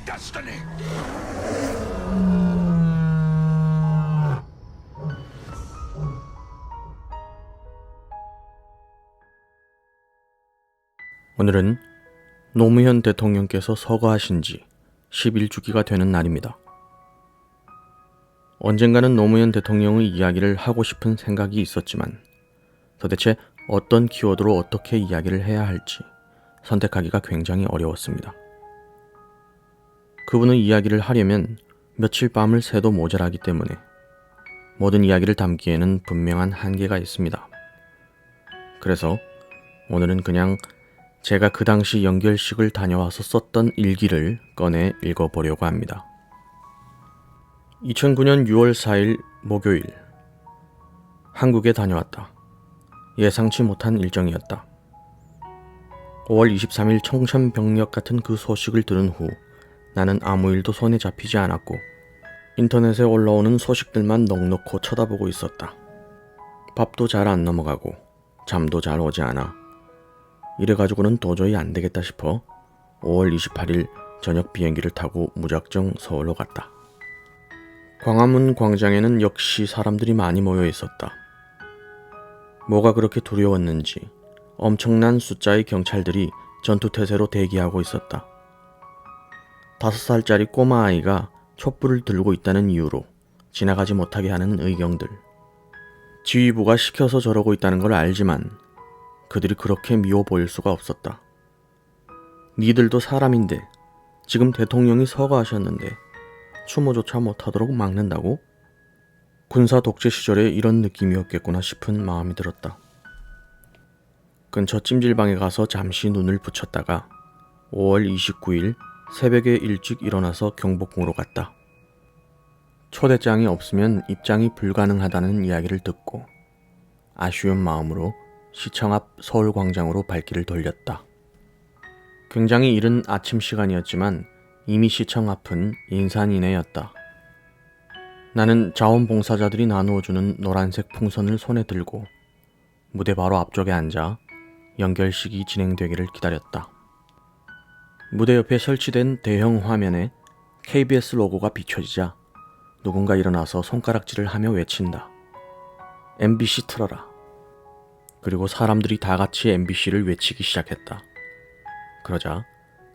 destiny. 오늘은 노무현 대통령께서 서거하신 지 11주기가 되는 날입니다. 언젠가는 노무현 대통령의 이야기를 하고 싶은 생각이 있었지만 도대체 어떤 키워드로 어떻게 이야기를 해야 할지 선택하기가 굉장히 어려웠습니다. 그분의 이야기를 하려면 며칠 밤을 새도 모자라기 때문에 모든 이야기를 담기에는 분명한 한계가 있습니다. 그래서 오늘은 그냥 제가 그 당시 연결식을 다녀와서 썼던 일기를 꺼내 읽어보려고 합니다. 2009년 6월 4일 목요일. 한국에 다녀왔다. 예상치 못한 일정이었다. 5월 23일 청천벽력 같은 그 소식을 들은 후 나는 아무 일도 손에 잡히지 않았고 인터넷에 올라오는 소식들만 넋놓고 쳐다보고 있었다. 밥도 잘 안 넘어가고 잠도 잘 오지 않아 이래가지고는 도저히 안 되겠다 싶어 5월 28일 저녁 비행기를 타고 무작정 서울로 갔다. 광화문 광장에는 역시 사람들이 많이 모여 있었다. 뭐가 그렇게 두려웠는지 엄청난 숫자의 경찰들이 전투태세로 대기하고 있었다. 5살짜리 꼬마아이가 촛불을 들고 있다는 이유로 지나가지 못하게 하는 의경들. 지휘부가 시켜서 저러고 있다는 걸 알지만 그들이 그렇게 미워 보일 수가 없었다. 니들도 사람인데 지금 대통령이 서거하셨는데 추모조차 못하도록 막는다고? 군사 독재 시절에 이런 느낌이었겠구나 싶은 마음이 들었다. 근처 찜질방에 가서 잠시 눈을 붙였다가 5월 29일 새벽에 일찍 일어나서 경복궁으로 갔다. 초대장이 없으면 입장이 불가능하다는 이야기를 듣고 아쉬운 마음으로 시청 앞 서울광장으로 발길을 돌렸다. 굉장히 이른 아침 시간이었지만 이미 시청 앞은 인산인해였다. 나는 자원봉사자들이 나누어주는 노란색 풍선을 손에 들고 무대 바로 앞쪽에 앉아 연결식이 진행되기를 기다렸다. 무대 옆에 설치된 대형 화면에 KBS 로고가 비춰지자 누군가 일어나서 손가락질을 하며 외친다. MBC 틀어라. 그리고 사람들이 다 같이 MBC를 외치기 시작했다. 그러자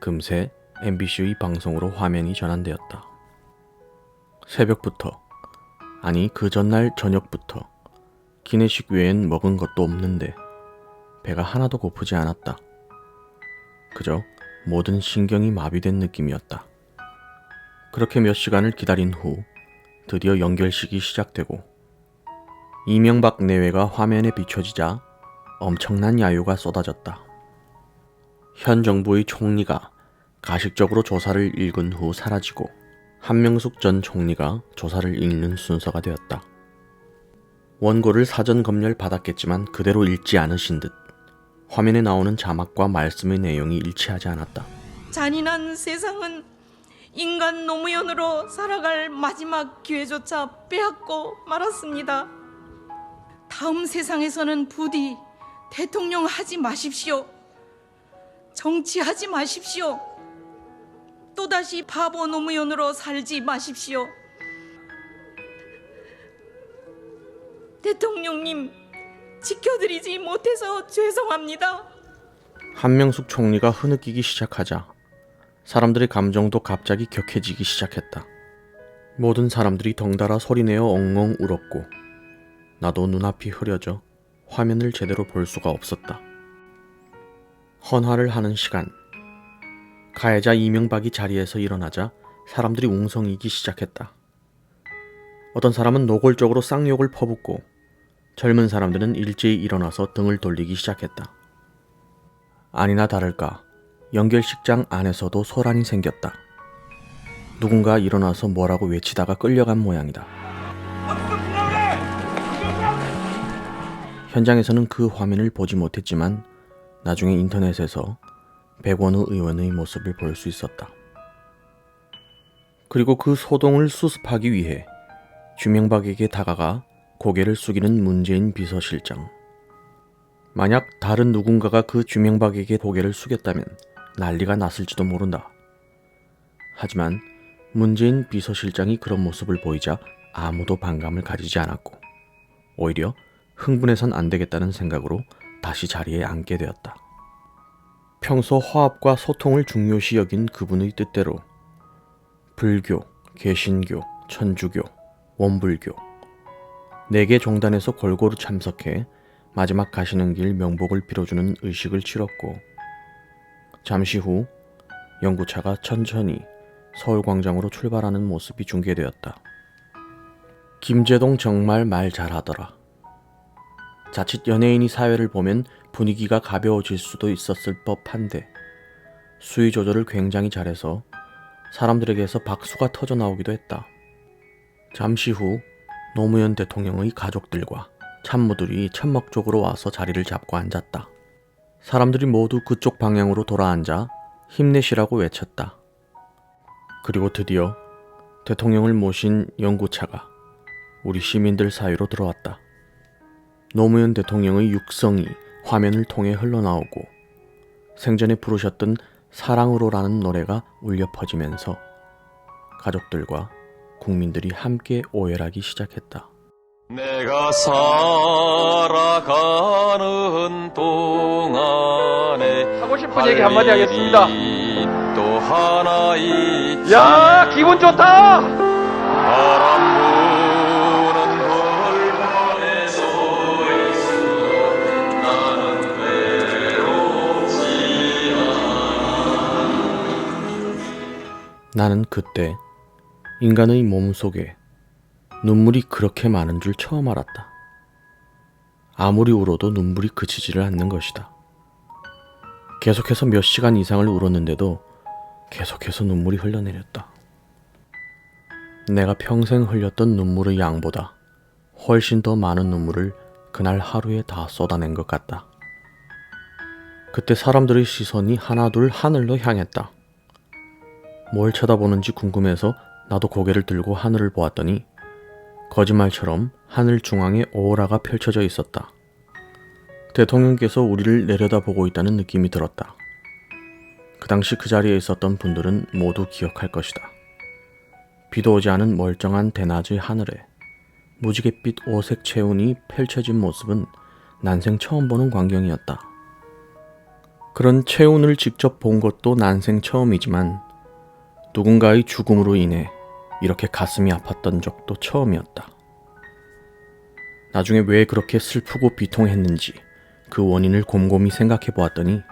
금세 MBC의 방송으로 화면이 전환되었다. 새벽부터, 아니 그 전날 저녁부터 기내식 외엔 먹은 것도 없는데 배가 하나도 고프지 않았다. 그저 모든 신경이 마비된 느낌이었다. 그렇게 몇 시간을 기다린 후 드디어 연결식이 시작되고 이명박 내외가 화면에 비춰지자 엄청난 야유가 쏟아졌다. 현 정부의 총리가 가식적으로 조사를 읽은 후 사라지고 한명숙 전 총리가 조사를 읽는 순서가 되었다. 원고를 사전 검열 받았겠지만 그대로 읽지 않으신 듯 화면에 나오는 자막과 말씀의 내용이 일치하지 않았다. 잔인한 세상은 인간 노무현으로 살아갈 마지막 기회조차 빼앗고 말았습니다. 다음 세상에서는 부디 대통령 하지 마십시오. 정치하지 마십시오. 또다시 바보 노무현으로 살지 마십시오. 대통령님, 지켜드리지 못해서 죄송합니다. 한명숙 총리가 흐느끼기 시작하자 사람들의 감정도 갑자기 격해지기 시작했다. 모든 사람들이 덩달아 소리내어 엉엉 울었고 나도 눈앞이 흐려져 화면을 제대로 볼 수가 없었다. 헌화를 하는 시간. 가해자 이명박이 자리에서 일어나자 사람들이 웅성이기 시작했다. 어떤 사람은 노골적으로 쌍욕을 퍼붓고 젊은 사람들은 일제히 일어나서 등을 돌리기 시작했다. 아니나 다를까 연결식장 안에서도 소란이 생겼다. 누군가 일어나서 뭐라고 외치다가 끌려간 모양이다. 현장에서는 그 화면을 보지 못했지만 나중에 인터넷에서 백원우 의원의 모습을 볼 수 있었다. 그리고 그 소동을 수습하기 위해 주명박에게 다가가 고개를 숙이는 문재인 비서실장. 만약 다른 누군가가 그 주명박에게 고개를 숙였다면 난리가 났을지도 모른다. 하지만 문재인 비서실장이 그런 모습을 보이자 아무도 반감을 가지지 않았고 오히려 흥분해선 안 되겠다는 생각으로 다시 자리에 앉게 되었다. 평소 화합과 소통을 중요시 여긴 그분의 뜻대로 불교, 개신교, 천주교, 원불교 4개 종단에서 골고루 참석해 마지막 가시는 길 명복을 빌어주는 의식을 치렀고 잠시 후 연구차가 천천히 서울광장으로 출발하는 모습이 중계되었다. 김제동 정말 말 잘하더라. 자칫 연예인이 사회를 보면 분위기가 가벼워질 수도 있었을 법한데 수위 조절을 굉장히 잘해서 사람들에게서 박수가 터져 나오기도 했다. 잠시 후 노무현 대통령의 가족들과 참모들이 천막 쪽으로 와서 자리를 잡고 앉았다. 사람들이 모두 그쪽 방향으로 돌아앉아 힘내시라고 외쳤다. 그리고 드디어 대통령을 모신 연구차가 우리 시민들 사이로 들어왔다. 노무현 대통령의 육성이 화면을 통해 흘러나오고 생전에 부르셨던 사랑으로라는 노래가 울려 퍼지면서 가족들과 국민들이 함께 오열하기 시작했다. 내가 살아가는 동안에 하고 싶은 얘기 한마디 하겠습니다. 또 하나 있지. 야, 기분 좋다. 바람 부는 돌판에 서 있어 나는 외롭지 나는 그때 인간의 몸속에 눈물이 그렇게 많은 줄 처음 알았다. 아무리 울어도 눈물이 그치지를 않는 것이다. 계속해서 몇 시간 이상을 울었는데도 계속해서 눈물이 흘러내렸다. 내가 평생 흘렸던 눈물의 양보다 훨씬 더 많은 눈물을 그날 하루에 다 쏟아낸 것 같다. 그때 사람들의 시선이 하나둘 하늘로 향했다. 뭘 쳐다보는지 궁금해서 나도 고개를 들고 하늘을 보았더니 거짓말처럼 하늘 중앙에 오로라가 펼쳐져 있었다. 대통령께서 우리를 내려다보고 있다는 느낌이 들었다. 그 당시 그 자리에 있었던 분들은 모두 기억할 것이다. 비도 오지 않은 멀쩡한 대낮의 하늘에 무지갯빛 오색 채운이 펼쳐진 모습은 난생 처음 보는 광경이었다. 그런 채운을 직접 본 것도 난생 처음이지만 누군가의 죽음으로 인해 이렇게 가슴이 아팠던 적도 처음이었다. 나중에 왜 그렇게 슬프고 비통했는지 그 원인을 곰곰이 생각해 보았더니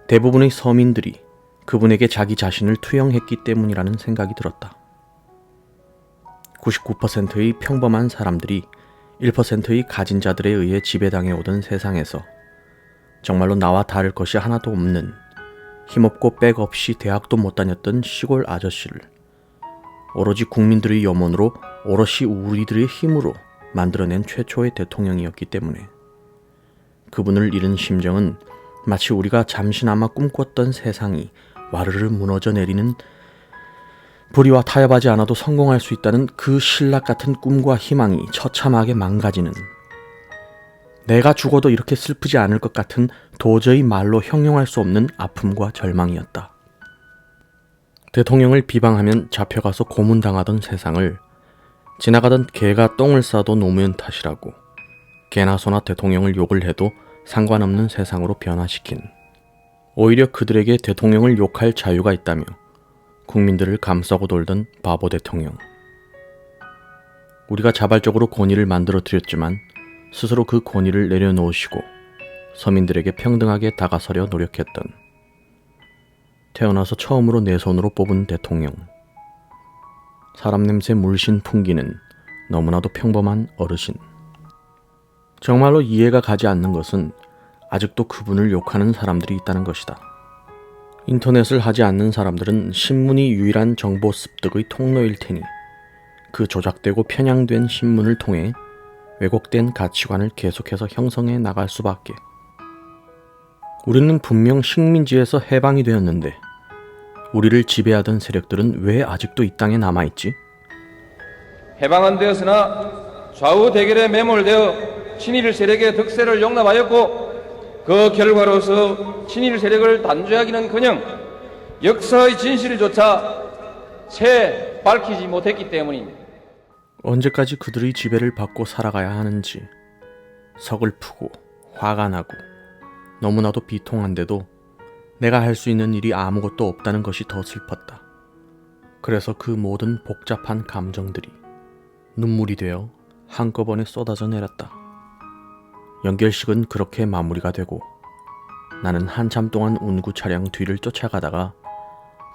대부분의 서민들이 그분에게 자기 자신을 투영했기 때문이라는 생각이 들었다. 99%의 평범한 사람들이 1%의 가진 자들에 의해 지배당해 오던 세상에서 정말로 나와 다를 것이 하나도 없는 힘없고 백 없이 대학도 못 다녔던 시골 아저씨를 오로지 국민들의 염원으로 오롯이 우리들의 힘으로 만들어낸 최초의 대통령이었기 때문에 그분을 잃은 심정은 마치 우리가 잠시나마 꿈꿨던 세상이 와르르 무너져 내리는 불의와 타협하지 않아도 성공할 수 있다는 그 신락 같은 꿈과 희망이 처참하게 망가지는, 내가 죽어도 이렇게 슬프지 않을 것 같은 도저히 말로 형용할 수 없는 아픔과 절망이었다. 대통령을 비방하면 잡혀가서 고문당하던 세상을 지나가던 개가 똥을 싸도 노무현 탓이라고, 개나 소나 대통령을 욕을 해도 상관없는 세상으로 변화시킨, 오히려 그들에게 대통령을 욕할 자유가 있다며 국민들을 감싸고 돌던 바보 대통령. 우리가 자발적으로 권위를 만들어 드렸지만 스스로 그 권위를 내려놓으시고 서민들에게 평등하게 다가서려 노력했던, 태어나서 처음으로 내 손으로 뽑은 대통령. 사람 냄새 물씬 풍기는 너무나도 평범한 어르신. 정말로 이해가 가지 않는 것은 아직도 그분을 욕하는 사람들이 있다는 것이다. 인터넷을 하지 않는 사람들은 신문이 유일한 정보 습득의 통로일 테니 그 조작되고 편향된 신문을 통해 왜곡된 가치관을 계속해서 형성해 나갈 수밖에. 우리는 분명 식민지에서 해방이 되었는데 우리를 지배하던 세력들은 왜 아직도 이 땅에 남아있지? 해방은 되었으나 좌우 대결에 매몰되어 친일 세력의 득세를 용납하였고 그 결과로서 친일 세력을 단죄하기는커녕 역사의 진실조차 채 밝히지 못했기 때문입니다. 언제까지 그들의 지배를 받고 살아가야 하는지 서글프고 화가 나고 너무나도 비통한데도 내가 할 수 있는 일이 아무것도 없다는 것이 더 슬펐다. 그래서 그 모든 복잡한 감정들이 눈물이 되어 한꺼번에 쏟아져 내렸다. 연결식은 그렇게 마무리가 되고 나는 한참 동안 운구 차량 뒤를 쫓아가다가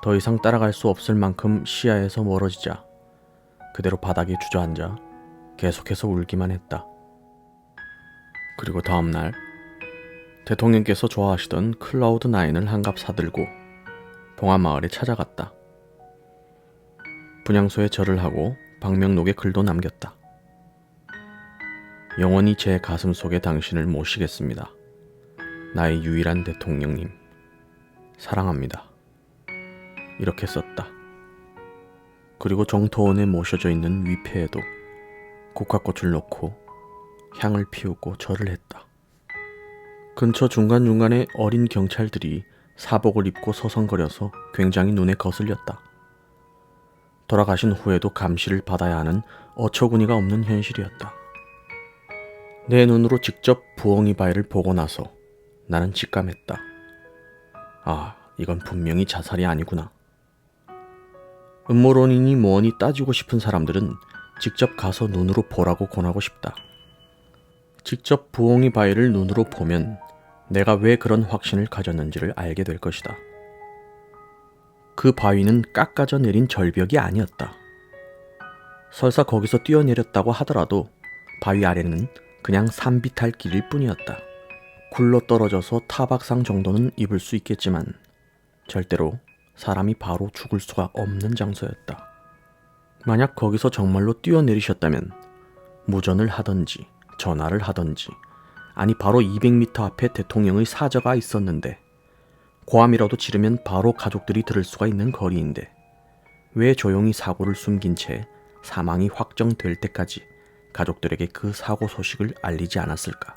더 이상 따라갈 수 없을 만큼 시야에서 멀어지자 그대로 바닥에 주저앉아 계속해서 울기만 했다. 그리고 다음날 대통령께서 좋아하시던 클라우드9을 한갑 사들고 봉화마을에 찾아갔다. 분향소에 절을 하고 방명록에 글도 남겼다. 영원히 제 가슴 속에 당신을 모시겠습니다. 나의 유일한 대통령님, 사랑합니다. 이렇게 썼다. 그리고 정토원에 모셔져 있는 위패에도 국화꽃을 놓고 향을 피우고 절을 했다. 근처 중간중간에 어린 경찰들이 사복을 입고 서성거려서 굉장히 눈에 거슬렸다. 돌아가신 후에도 감시를 받아야 하는 어처구니가 없는 현실이었다. 내 눈으로 직접 부엉이 바위를 보고 나서 나는 직감했다. 아, 이건 분명히 자살이 아니구나. 음모론이니 뭐니 따지고 싶은 사람들은 직접 가서 눈으로 보라고 권하고 싶다. 직접 부엉이 바위를 눈으로 보면 내가 왜 그런 확신을 가졌는지를 알게 될 것이다. 그 바위는 깎아져 내린 절벽이 아니었다. 설사 거기서 뛰어내렸다고 하더라도 바위 아래는 그냥 산비탈 길일 뿐이었다. 굴러 떨어져서 타박상 정도는 입을 수 있겠지만 절대로 사람이 바로 죽을 수가 없는 장소였다. 만약 거기서 정말로 뛰어내리셨다면 무전을 하던지 전화를 하던지, 아니 바로 200m 앞에 대통령의 사저가 있었는데 고함이라도 지르면 바로 가족들이 들을 수가 있는 거리인데 왜 조용히 사고를 숨긴 채 사망이 확정될 때까지 가족들에게 그 사고 소식을 알리지 않았을까?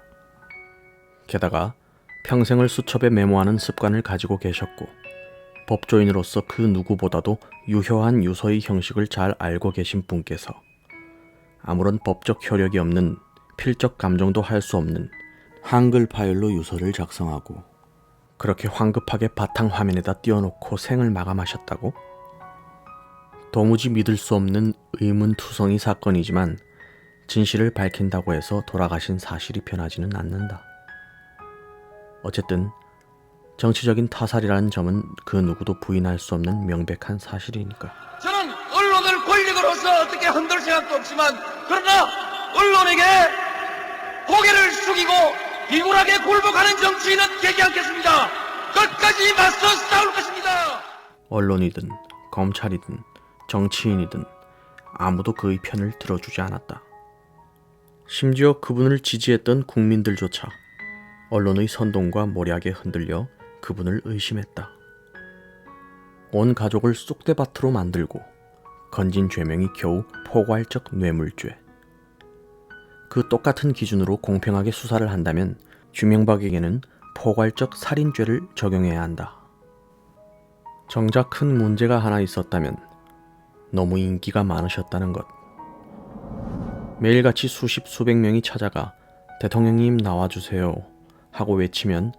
게다가 평생을 수첩에 메모하는 습관을 가지고 계셨고 법조인으로서 그 누구보다도 유효한 유서의 형식을 잘 알고 계신 분께서 아무런 법적 효력이 없는 필적 감정도 할 수 없는 한글 파일로 유서를 작성하고 그렇게 황급하게 바탕화면에다 띄워놓고 생을 마감하셨다고? 도무지 믿을 수 없는 의문투성이 사건이지만 진실을 밝힌다고 해서 돌아가신 사실이 변하지는 않는다. 어쨌든 정치적인 타살이라는 점은 그 누구도 부인할 수 없는 명백한 사실이니까. 저는 언론을 권력으로서 어떻게 흔들 생각도 없지만 그러나 언론에게 고개를 숙이고 비굴하게 굴복하는 정치인은 되지 않겠습니다. 끝까지 맞서 싸울 것입니다. 언론이든 검찰이든 정치인이든 아무도 그의 편을 들어주지 않았다. 심지어 그분을 지지했던 국민들조차 언론의 선동과 모략에 흔들려 그분을 의심했다. 온 가족을 쑥대밭으로 만들고 건진 죄명이 겨우 포괄적 뇌물죄. 그 똑같은 기준으로 공평하게 수사를 한다면 주명박에게는 포괄적 살인죄를 적용해야 한다. 정작 큰 문제가 하나 있었다면 너무 인기가 많으셨다는 것. 매일같이 수십 수백 명이 찾아가 대통령님 나와주세요 하고 외치면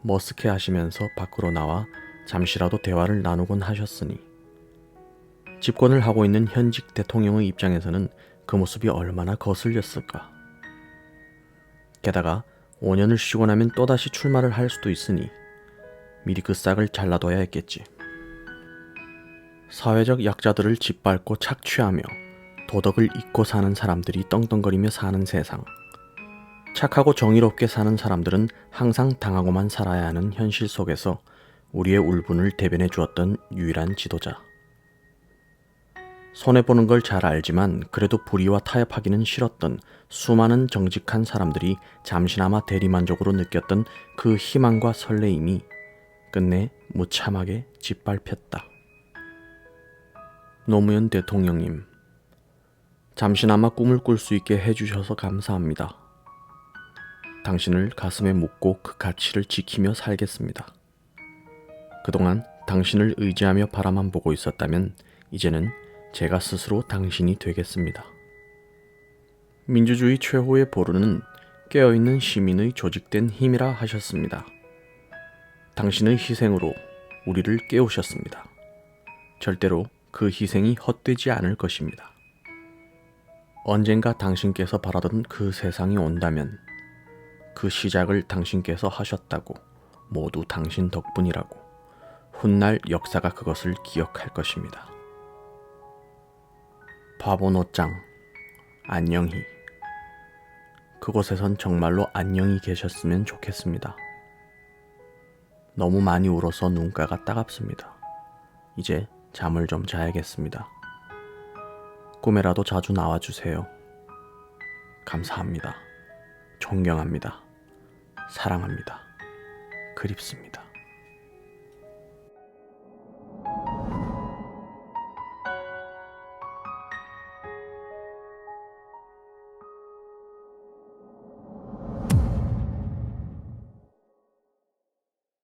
머쓱해 하시면서 밖으로 나와 잠시라도 대화를 나누곤 하셨으니 집권을 하고 있는 현직 대통령의 입장에서는 그 모습이 얼마나 거슬렸을까. 게다가 5년을 쉬고 나면 또다시 출마를 할 수도 있으니 미리 그 싹을 잘라둬야 했겠지. 사회적 약자들을 짓밟고 착취하며 도덕을 잊고 사는 사람들이 떵떵거리며 사는 세상. 착하고 정의롭게 사는 사람들은 항상 당하고만 살아야 하는 현실 속에서 우리의 울분을 대변해 주었던 유일한 지도자. 손해보는 걸 잘 알지만 그래도 불의와 타협하기는 싫었던 수많은 정직한 사람들이 잠시나마 대리만족으로 느꼈던 그 희망과 설레임이 끝내 무참하게 짓밟혔다. 노무현 대통령님, 잠시나마 꿈을 꿀 수 있게 해주셔서 감사합니다. 당신을 가슴에 묻고 그 가치를 지키며 살겠습니다. 그동안 당신을 의지하며 바라만 보고 있었다면 이제는 제가 스스로 당신이 되겠습니다. 민주주의 최후의 보루는 깨어있는 시민의 조직된 힘이라 하셨습니다. 당신의 희생으로 우리를 깨우셨습니다. 절대로 그 희생이 헛되지 않을 것입니다. 언젠가 당신께서 바라던 그 세상이 온다면 그 시작을 당신께서 하셨다고, 모두 당신 덕분이라고 훗날 역사가 그것을 기억할 것입니다. 바보 노짱, 안녕히. 그곳에선 정말로 안녕히 계셨으면 좋겠습니다. 너무 많이 울어서 눈가가 따갑습니다. 이제 잠을 좀 자야겠습니다. 꿈에라도 자주 나와주세요. 감사합니다. 존경합니다. 사랑합니다. 그립습니다.